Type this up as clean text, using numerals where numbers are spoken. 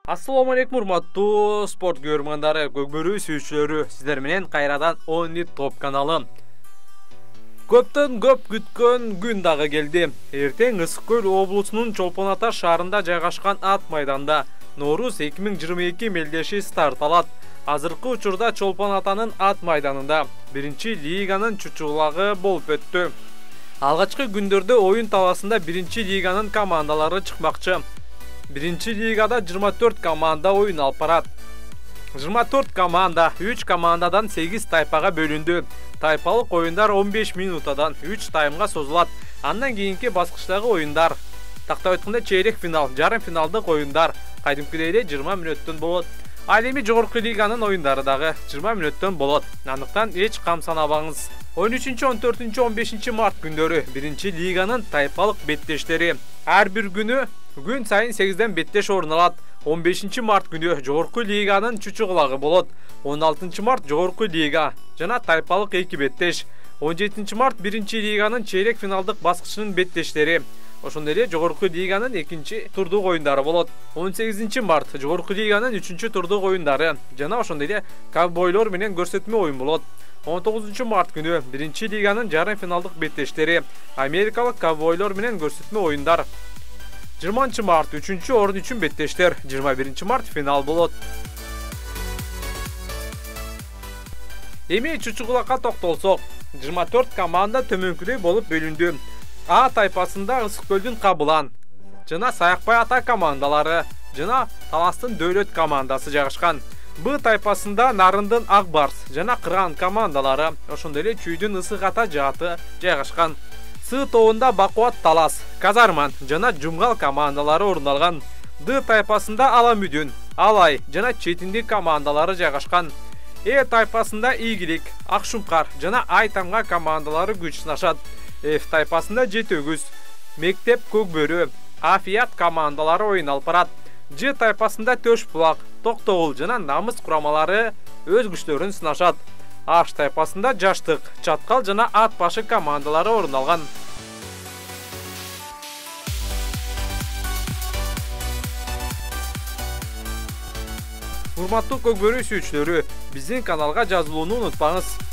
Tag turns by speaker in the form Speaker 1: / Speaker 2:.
Speaker 1: Assalamu alaikum урматтуу спорт көрөрмандары, көкбөрү сүйүүчүлөрү, сиздер менен кайрадан Only Top каналы. Көптөн көп күткөн күн дагы келди. Эртең Ысык Көл облусунун Чолпон Ата шаарында жайгашкан ат майданда Ноорус 2022 мелдеши старт алат. Азыркы учурда Чолпон Атанын ат майданында биринчи лиганын чучугулагы болуп өттү. Алгачкы күндөрдө оюн таласында биринчи лиганын командалары чыкмакчы. Биринчи лигада 24 команда оюн алып барат. 24 команда 3 командадан 8 тайпага бөлүндү. Тайпалык оюндар 15 минутадан 3 таймга созулат. Андан кийинки баскычтагы оюндар, тактап айтканда чейрек финал, жарым финалдык оюндар кайдымкыдай эле 20 мүнөттөн болот. Ал эми жогорку лиганын оюндары дагы 20 мүнөттөн болот. Андыктан эч камсанабаңыз. 13-14-15 март күндөрү биринчи лиганын тайпалык беттештери ар бир күн сайын 8ден беттеш орун алат. 15 март күнү жогорку лиганын чучугулагы болот. 16 март жогорку лига жана тайпалык 2 беттеш. 17 март биринчи лиганын чейрек финалдык баскычынын беттештери. Ошондой эле жогорку лиганын 2 турдук оюндары болот. 18 март жогорку лиганын 3 турдук оюндары жана ошондой эле ковбойлор менен көрсөтмө оюн болот. 19 март күнү биринчи лиганын жарым финалдык беттештери Америкалык ковбойлор менен көрсөтмө оюндар. 20 март 3 орун үчүн беттештер, 21 март финал болот. Эми чучугулакка токтолсок, 24 команда төмөнкүдөй болуп бөлүндү. А тайпасында Ысык Көлдүн Кабылан жана Саякбай Ата командалары жана Таластын Дөөлөт командасы жайгашкан. Б тайпасында Нарындын Ак Барс жана Кыран командалары, ошондой эле Чүйдүн Ысык Ата жааты жайгашкан. С тобунда Бакубат Талас, Казарман жана Жумгал командалары орун алган. Д тайпасында Аламүдүн, Алай жана Четиндик командалары жайгашкан. Э тайпасында Ийгилик, Акшумкар жана Айтамга командалары күч сынашат. Ф тайпасында Жетөгүз, Мектеп Көкбөрү, Афият командалары оюн алып барат. Ж тайпасында Төш Булак, Токтогул жана Намыс курамалары өз күчлөрүн сынашат. Аш тайпасында Жаштык, Чаткал жана Ат башы командалары орун алган. Урматтуу көкбөрү сүйүүчүлөрү, биздин каналга жазылууну унутпаңыз.